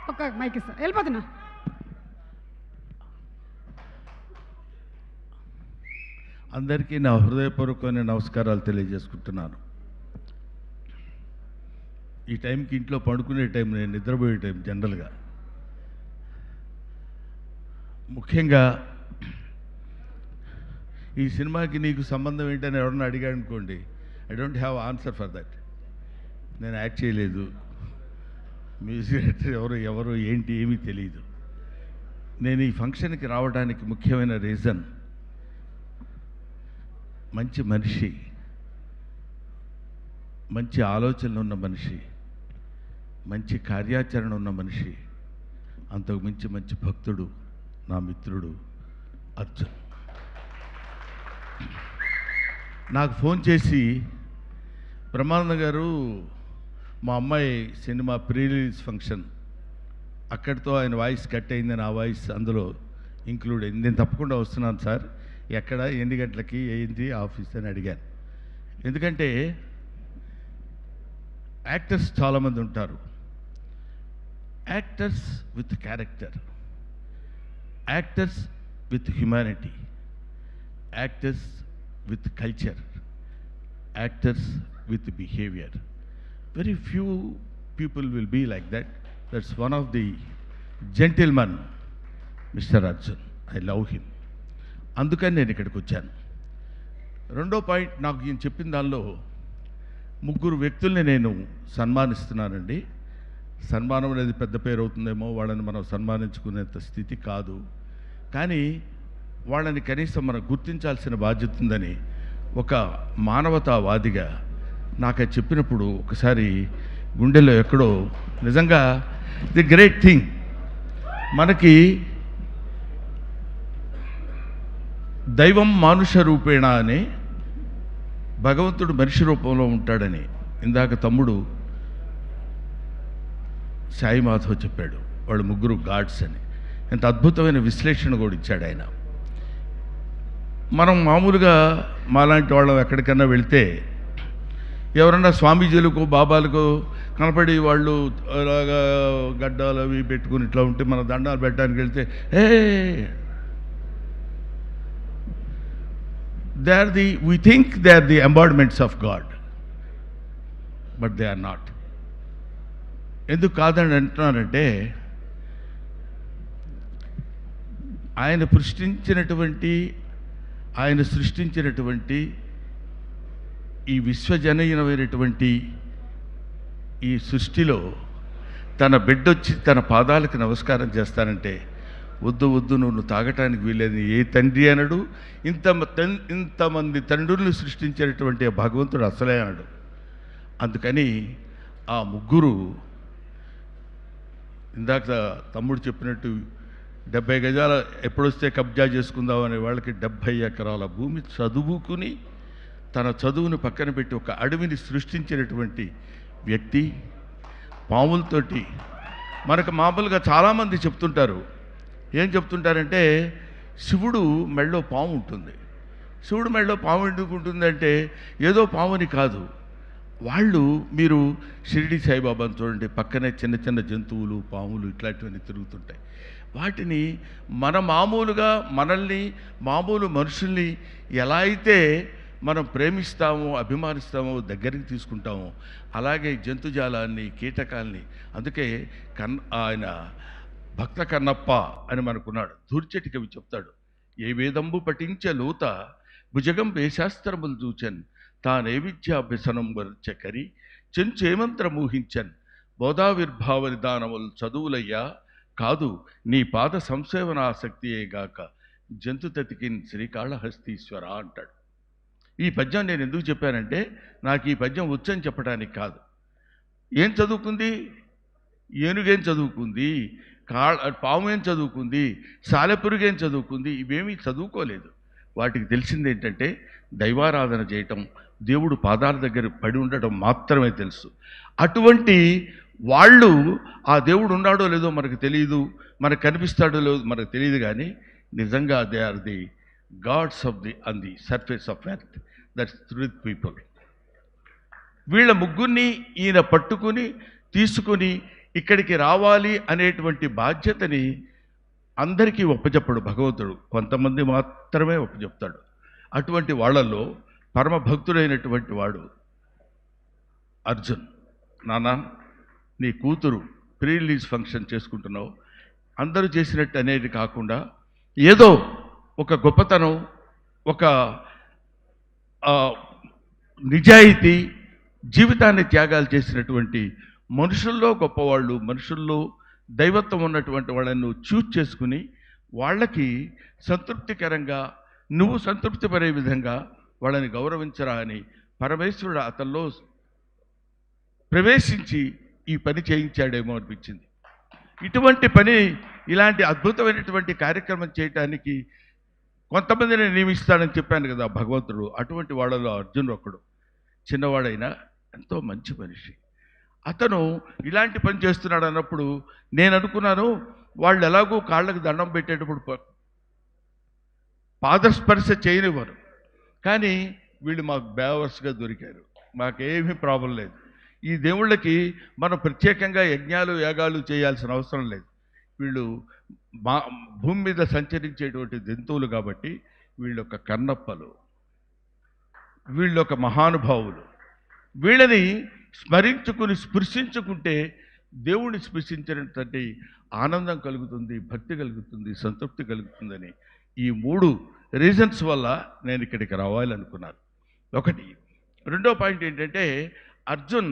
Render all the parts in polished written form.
ఒక్క మైక్ ఇస్తా, వెళ్ళిపోతున్నా. అందరికీ నా హృదయపూర్వకమైన నమస్కారాలు తెలియజేసుకుంటున్నాను. ఈ టైంకి ఇంట్లో పడుకునే టైం, నేను నిద్రపోయే టైం జనరల్గా. ముఖ్యంగా ఈ సినిమాకి నీకు సంబంధం ఏంటని ఎవరన్నా అడిగాడు అనుకోండి, I don't have answer for that. నేను యాక్ట్ చేయలేదు, మ్యూజిక్ డైరెక్టర్ ఎవరు ఏంటి ఏమీ తెలియదు. నేను ఈ ఫంక్షన్కి రావడానికి ముఖ్యమైన రీజన్, మంచి మనిషి, మంచి ఆలోచనలు ఉన్న మనిషి, మంచి కార్యాచరణ ఉన్న మనిషి, అంతకు మించి మంచి భక్తుడు, నా మిత్రుడు అర్జున్. నాకు ఫోన్ చేసి, బ్రహ్మానంద గారు మా అమ్మాయి సినిమా ప్రీ రిలీజ్ ఫంక్షన్, అక్కడితో ఆయన వాయిస్ కట్ అయిందని ఆ వాయిస్ అందులో ఇంక్లూడ్ అయింది, నేను తప్పకుండా వస్తున్నాను సార్, ఎక్కడ, ఎన్ని గంటలకి, ఏంటి ఆఫీస్ అని అడిగాను. ఎందుకంటే యాక్టర్స్ చాలామంది ఉంటారు, actors with character, actors with humanity, actors with culture, actors with behavior. Very few people will be like that. That's one of the gentlemen, Mr. Arjun. I love him. అందుకని నేను ఇక్కడికి వచ్చాను. రెండో పాయింట్, నాకు ఈయన చెప్పిన దానిలో ముగ్గురు వ్యక్తుల్ని నేను సన్మానిస్తున్నానండి. సన్మానం అనేది పెద్ద పేరు అవుతుందేమో, వాళ్ళని మనం సన్మానించుకునేంత స్థితి కాదు, కానీ వాళ్ళని కనీసం మనం గుర్తించాల్సిన బాధ్యత ఉందని ఒక మానవతావాదిగా నాకు అది చెప్పినప్పుడు ఒకసారి గుండెల్లో ఎక్కడో, నిజంగా ది గ్రేట్ థింగ్, మనకి దైవం మానుష రూపేణ అని, భగవంతుడు మనిషి రూపంలో ఉంటాడని ఇందాక తమ్ముడు సాయి మాధవ్ చెప్పాడు. వాళ్ళు ముగ్గురు గాడ్స్ అని. ఎంత అద్భుతమైన విశ్లేషణ కూడా ఇచ్చాడు ఆయన. మనం మామూలుగా మాలాంటి వాళ్ళం ఎక్కడికన్నా వెళ్తే ఎవరన్నా స్వామీజీలకు బాబాలకు కనపడి వాళ్ళు అలాగా గడ్డాలు అవి పెట్టుకుని ఇట్లా ఉంటే మన దండాలు పెట్టడానికి వెళ్తే, we think they are the embodiments of God, but they are not. ఎందుకు కాదని అంటున్నానంటే, ఆయన సృష్టించినటువంటి ఈ విశ్వజనీయమైనటువంటి ఈ సృష్టిలో తన బిడ్డొచ్చి తన పాదాలకు నమస్కారం చేస్తానంటే, వద్దు వద్దు నువ్వు తాగటానికి వీలేదు ఏ తండ్రి అనడు. ఇంతమంది తండ్రుల్ని సృష్టించినటువంటి భగవంతుడు అసలే అనడు. అందుకని ఆ ముగ్గురు, ఇందాక తమ్ముడు చెప్పినట్టు 70 గజాల ఎప్పుడొస్తే కబ్జా చేసుకుందామనే వాళ్ళకి 70 ఎకరాల భూమి చదువుకుని తన చదువును పక్కన పెట్టి ఒక అడవిని సృష్టించినటువంటి వ్యక్తి. పాములతోటి మనకు మామూలుగా చాలామంది చెప్తుంటారు, ఏం చెప్తుంటారంటే శివుడు మెళ్ళో పాము ఉంటుంది. శివుడు మెళ్ళో పాము ఎందుకు ఉంటుందంటే ఏదో పాముని కాదు, వాళ్ళు మీరు షిరిడి సాయిబాబాను చూడండి, పక్కనే చిన్న చిన్న జంతువులు, పాములు ఇట్లాంటివన్నీ తిరుగుతుంటాయి. వాటిని మామూలుగా మనల్ని, మామూలు మనుషుల్ని ఎలా అయితే మనం ప్రేమిస్తామో, అభిమానిస్తామో, దగ్గరికి తీసుకుంటామో, అలాగే జంతుజాలాన్ని, కీటకాల్ని. అందుకే ఆయన భక్త కన్నప్ప అని మనకున్నాడు. దూర్చటి కవి చెప్తాడు, ఏ వేదంబు పఠించ లూత భుజగం వేశాస్త్రములు చూచన్ తానే విద్యాభ్యసనం వర్చకరి చెంచేమంత్ర మూహించన్ బోధావిర్భావ నిదానములు చదువులయ్యా కాదు నీ పాద సంసేవనాసక్తియేగాక జంతు తతికిన్ శ్రీకాళహస్తీశ్వర అంటాడు. ఈ పద్యం నేను ఎందుకు చెప్పానంటే, నాకు ఈ పద్యం వచ్చని చెప్పడానికి కాదు. ఏం చదువుకుంది? ఏనుగేం చదువుకుంది, పాము ఏం చదువుకుంది, సాలెపురుగేం చదువుకుంది? ఇవేమీ చదువుకోలేదు. వాటికి తెలిసింది ఏంటంటే దైవారాధన చేయటం, దేవుడు పాదాల దగ్గర పడి ఉండటం మాత్రమే తెలుసు. అటువంటి వాళ్ళు ఆ దేవుడు ఉన్నాడో లేదో మనకు తెలియదు, మనకు కనిపిస్తాడో లేదో మనకు తెలియదు, కానీ నిజంగా they are the gods of the on the surface of earth. That's truth people. వీళ్ళ ముగ్గురిని ఈయన పట్టుకుని తీసుకుని ఇక్కడికి రావాలి అనేటువంటి బాధ్యతని అందరికీ ఒప్పచెప్పడు భగవంతుడు, కొంతమంది మాత్రమే ఒప్పచెప్తాడు. అటువంటి వాళ్ళల్లో పరమ భక్తుడైనటువంటి వాడు అర్జున్. నాన్న, నీ కూతురు ప్రీ రిలీజ్ ఫంక్షన్ చేసుకుంటున్నావు, అందరూ చేసినట్టు అనేది కాకుండా ఏదో ఒక గొప్పతనం, ఒక నిజాయితీ, జీవితాన్ని త్యాగాలు చేసినటువంటి మనుషుల్లో గొప్పవాళ్ళు, మనుషుల్లో దైవత్వం ఉన్నటువంటి వాళ్ళను చూజ్ చేసుకుని వాళ్ళకి సంతృప్తికరంగా, నువ్వు సంతృప్తి పడే విధంగా వాళ్ళని గౌరవించరా అని పరమేశ్వరుడు అతనిలో ప్రవేశించి ఈ పని చేయించాడేమో అనిపించింది. ఇటువంటి పని, ఇలాంటి అద్భుతమైనటువంటి కార్యక్రమం చేయటానికి కొంతమందిని నియమిస్తాడని చెప్పాను కదా భగవంతుడు. అటువంటి వాళ్ళలో అర్జున్ ఒకడు. చిన్నవాడైనా ఎంతో మంచి మనిషి. అతను ఇలాంటి పని చేస్తున్నాడు అన్నప్పుడు నేను అనుకున్నాను, వాళ్ళు ఎలాగో కాళ్ళకు దండం పెట్టేటప్పుడు పాదస్పర్శ చేయనివ్వరు, కానీ వీళ్ళు మాకు బేవర్స్గా దొరికారు, మాకేమీ ప్రాబ్లం లేదు. ఈ దేవుళ్ళకి మనం ప్రత్యేకంగా యజ్ఞాలు యాగాలు చేయాల్సిన అవసరం లేదు. వీళ్ళు భూమి మీద సంచరించేటువంటి జంతువులు కాబట్టి వీళ్ళొక కన్నప్పలు, వీళ్ళొక మహానుభావులు. వీళ్ళని స్మరించుకుని స్పృశించుకుంటే దేవుడిని స్పృశించినటువంటి ఆనందం కలుగుతుంది, భక్తి కలుగుతుంది, సంతృప్తి కలుగుతుందని ఈ 3 రీజన్స్ వల్ల నేను ఇక్కడికి రావాలనుకున్నాను. ఒకటి. రెండో పాయింట్ ఏంటంటే, అర్జున్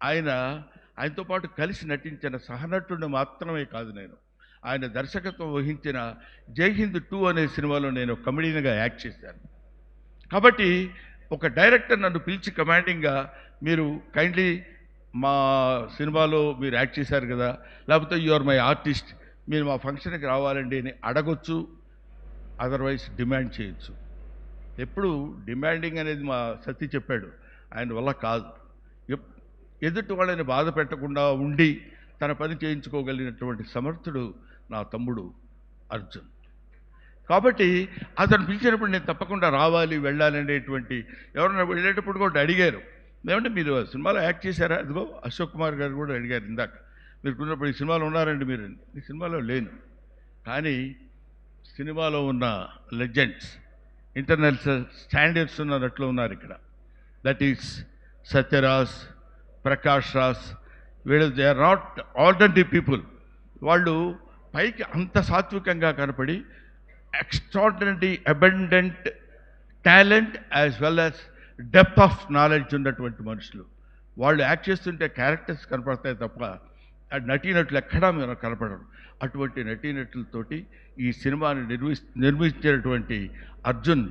ఆయనతో పాటు కలిసి నటించిన సహనటుడిని మాత్రమే కాదు, ఆయన దర్శకత్వం వహించిన జై హింద్ 2 అనే సినిమాలో నేను కమెడీగా యాక్ట్ చేశాను. కాబట్టి ఒక డైరెక్టర్ నన్ను పిలిచి కమాండింగ్గా, మీరు కైండ్లీ మా సినిమాలో మీరు యాక్ట్ చేశారు కదా, లేకపోతే యు ఆర్ మై ఆర్టిస్ట్, మీరు మా ఫంక్షన్కి రావాలండి అని అడగొచ్చు, అదర్వైజ్ డిమాండ్ చేయొచ్చు. ఎప్పుడు డిమాండింగ్ అనేది మా సతీ చెప్పాడు, ఆయన వల్ల కాదు. ఎదుటి వాళ్ళని బాధ పెట్టకుండా ఉండి తన పని చేయించుకోగలిగినటువంటి సమర్థుడు నా తమ్ముడు అర్జున్. కాబట్టి అతను పిలిచినప్పుడు నేను తప్పకుండా రావాలి, వెళ్ళాలి అనేటువంటి, ఎవరైనా వెళ్ళేటప్పుడు కూడా అడిగారు, ఏమంటే మీరు సినిమాలో యాక్ట్ చేశారా? అదిగో అశోక్ కుమార్ గారు కూడా అడిగారు ఇందాక, మీరు ఉన్నప్పుడు ఈ సినిమాలో ఉన్నారండి మీరు? ఈ సినిమాలో లేను, కానీ సినిమాలో ఉన్న లెజెండ్స్, ఇంటర్నేషనల్ స్టాండర్డ్స్ ఉన్న నట్లు ఉన్నారు ఇక్కడ. That is Sathyaraj, Prakash Raj. వీళ్ళు they are not ordinary people. వాళ్ళు పైకి అంత సాత్వికంగా కనపడి extraordinary abundant talent as well as depth of knowledge ఉన్నటువంటి మనుషులు. వాళ్ళు యాక్ట్ చేస్తుంటే క్యారెక్టర్స్ కనపడతాయి తప్ప నటీనటులు ఎక్కడా మీరు కనపడరు. అటువంటి నటీనటులతోటి ఈ సినిమాని నిర్మించినటువంటి అర్జున్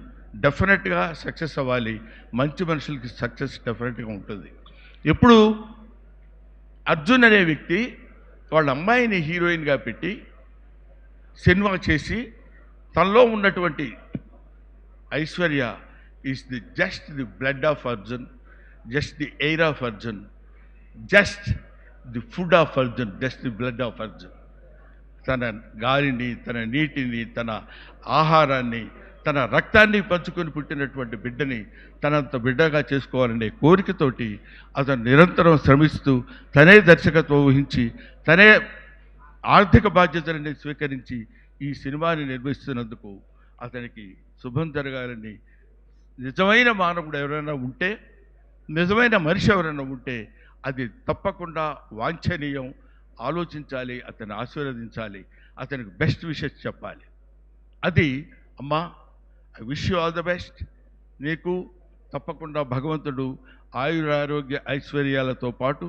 డెఫినెట్గా సక్సెస్ అవ్వాలి. మంచి మనుషులకి సక్సెస్ డెఫినెట్గా ఉంటుంది. ఎప్పుడు అర్జున్ అనే వ్యక్తి వాళ్ళ అమ్మాయిని హీరోయిన్గా పెట్టి సినిమా చేసి తనలో ఉన్నటువంటి Aishwarya is just the blood of Arjun, just the air of Arjun, just the food of Arjun, just the blood of Arjun. తన గాలిని, తన నీటిని, తన ఆహారాన్ని, తన రక్తాన్ని పంచుకొని పుట్టినటువంటి బిడ్డని తనంత బిడ్డగా చేసుకోవాలనే కోరికతోటి అతను నిరంతరం శ్రమిస్తూ తనే దర్శకత్వం వహించి తనే ఆర్థిక బాధ్యతలని స్వీకరించి ఈ సినిమాని నిర్మిస్తున్నందుకు అతనికి శుభం జరగాలని, నిజమైన మానవుడు ఎవరైనా ఉంటే, నిజమైన మనిషి ఎవరైనా ఉంటే అది తప్పకుండా వాంఛనీయం, ఆలోచించాలి, అతన్ని ఆశీర్వదించాలి, అతనికి బెస్ట్ విషెస్ చెప్పాలి. అది అమ్మా, I wish you all the best. నీకు తప్పకుండా భగవంతుడు ఆయురారోగ్య ఐశ్వర్యాలతో పాటు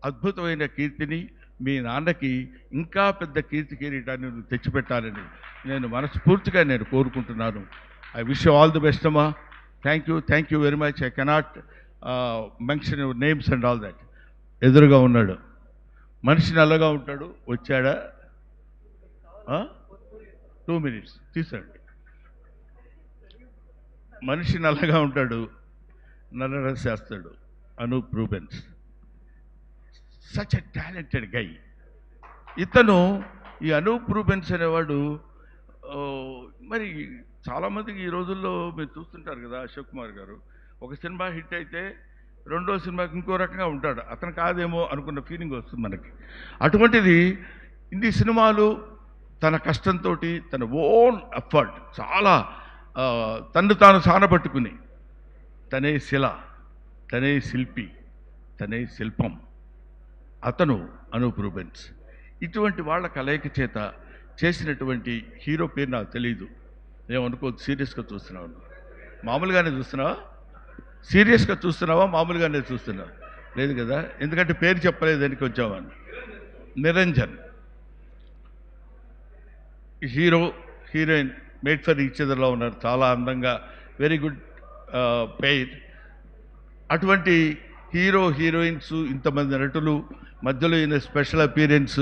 అద్భుతమైన కీర్తిని, మీ నాన్నకి ఇంకా పెద్ద కీర్తి కిరీటాన్ని నువ్వు తెచ్చిపెట్టాలని నేను మనస్ఫూర్తిగా కోరుకుంటున్నాను. I wish you all the best అమ్మా. Thank you very much. I cannot mention your names and all that. ఎదురుగా ఉన్నాడు మనిషి, నల్లగా ఉంటాడు, వచ్చాడా? 2 minutes తీసండి. మనిషి నల్లగా ఉంటాడు, నల్ల డ్రెస్ చేస్తాడు. Anoop Rubens, such a talented guy. ఇతను, ఈ అనూప్ రూబెన్స్ అనేవాడు, మరి చాలామందికి ఈ రోజుల్లో మీరు చూస్తుంటారు కదా, అశోక్ కుమార్ గారు ఒక సినిమా హిట్ అయితే రెండో సినిమాకి ఇంకో రకంగా ఉంటాడు. అతను కాదేమో అనుకున్న ఫీలింగ్ వస్తుంది మనకి. అటువంటిది ఇన్ని సినిమాలు తన కష్టంతో, తన ఓన్ ఎఫర్ట్, చాలా తన్ను తాను సానబట్టుకుని, తనే శిల, తనే శిల్పి, తనే శిల్పం, అతను అనూప్ రూబెన్స్. ఇటువంటి వాళ్ళ కలయిక చేత చేసినటువంటి హీరో పేరు నాకు తెలియదు. ఏమనుకోవద్దు, సీరియస్గా చూస్తున్నావు, మామూలుగానే చూస్తున్నావా? సీరియస్గా చూస్తున్నావా, మామూలుగానే చూస్తున్నావా? లేదు కదా, ఎందుకంటే పేరు చెప్పలేదని వచ్చామని. Niranjan hero heroine made for each అదర్లో ఉన్నారు, చాలా అందంగా, వెరీ గుడ్ పెయిర్. అటువంటి హీరో హీరోయిన్స్, ఇంతమంది నటులు మధ్యలో ఈయన స్పెషల్ అపీరెన్స్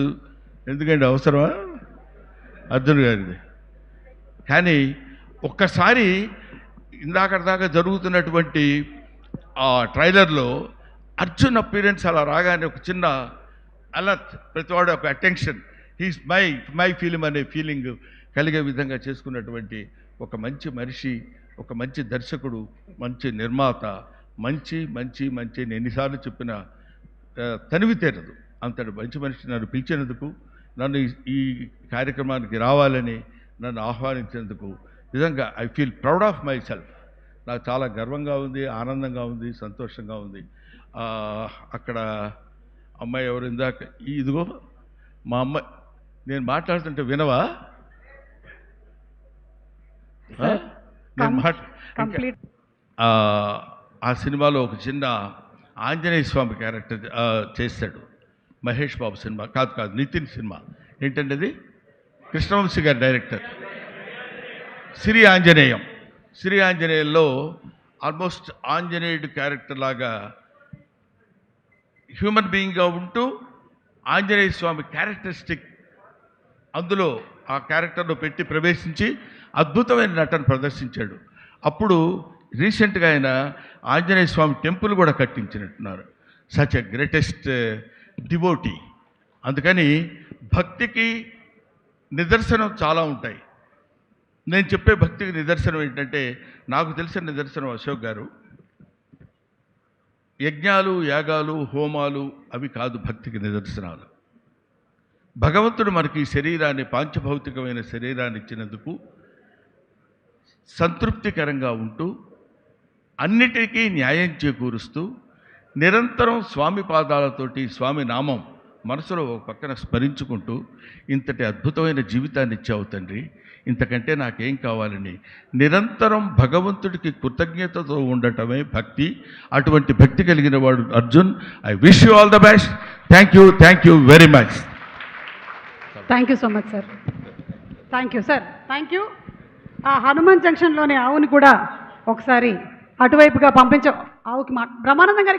ఎందుకంటే అవసరమా అర్జున్ గారిది? కానీ ఒక్కసారి ఇందాక జరుగుతున్నటువంటి ఆ ట్రైలర్లో అర్జున్ అపీరెన్స్ అలా రాగానే ఒక చిన్న అలర్ట్, ప్రతివాడు ఒక అటెన్షన్, హీస్ మై ఫిలిం అనే ఫీలింగ్ కలిగే విధంగా చేసుకున్నటువంటి ఒక మంచి మనిషి, ఒక మంచి దర్శకుడు, మంచి నిర్మాత, మంచి మంచి మంచి ఎన్నిసార్లు చెప్పిన తనివి తీరదు. అంతటి మంచి మనిషి నన్ను పిలిచినందుకు, నన్ను ఈ కార్యక్రమానికి రావాలని నన్ను ఆహ్వానించినందుకు నిజంగా I feel proud of my self. నాకు చాలా గర్వంగా ఉంది, ఆనందంగా ఉంది, సంతోషంగా ఉంది. అక్కడ అమ్మాయి ఎవరు ఇందాక, ఇదిగో మా అమ్మాయి, నేను మాట్లాడుతుంటే వినవా? ఆ సినిమాలో ఒక చిన్న ఆంజనేయ స్వామి క్యారెక్టర్ చేశాడు మహేష్ బాబు సినిమా, కాదు నితిన్ సినిమా. ఏంటంటే అది కృష్ణవంశీ గారి డైరెక్టర్. శ్రీ ఆంజనేయంలో ఆల్మోస్ట్ ఆంజనేయుడు క్యారెక్టర్ లాగా హ్యూమన్ బీయింగ్గా ఉంటూ ఆంజనేయ స్వామి క్యారెక్టరిస్టిక్ అందులో ఆ క్యారెక్టర్లో పెట్టి ప్రవేశించి అద్భుతమైన నటన ప్రదర్శించాడు. అప్పుడు రీసెంట్గా ఆయన ఆంజనేయ స్వామి టెంపుల్ కూడా కట్టించినట్టున్నారు. Such a greatest devotee. అందుకని భక్తికి నిదర్శనం చాలా ఉంటాయి. నేను చెప్పే భక్తికి నిదర్శనం ఏంటంటే, నాకు తెలిసిన నిదర్శనం అశోక్ గారు, యజ్ఞాలు, యాగాలు, హోమాలు అవి కాదు భక్తికి నిదర్శనాలు. భగవంతుడు మనకి ఈ శరీరాన్ని, పాంచభౌతికమైన శరీరాన్ని ఇచ్చినందుకు సంతృప్తికరంగా ఉంటూ, అన్నిటికీ న్యాయం చేకూరుస్తూ, నిరంతరం స్వామి పాదాలతోటి స్వామి నామం మనసులో ఒక పక్కన స్మరించుకుంటూ ఇంతటి అద్భుతమైన జీవితాన్ని ఇచ్చావు తండ్రి, ఇంతకంటే నాకేం కావాలని నిరంతరం భగవంతుడికి కృతజ్ఞతతో ఉండటమే భక్తి. అటువంటి భక్తి కలిగిన వాడు Arjun. I wish you all the best. Thank you very much. Thank you so much sir. Thank you sir, thank you. ఆ హనుమాన్ జంక్షన్లోని ఆవుని కూడా ఒకసారి అటువైపుగా పంపించ, ఆవుకి బ్రహ్మానందం గారికి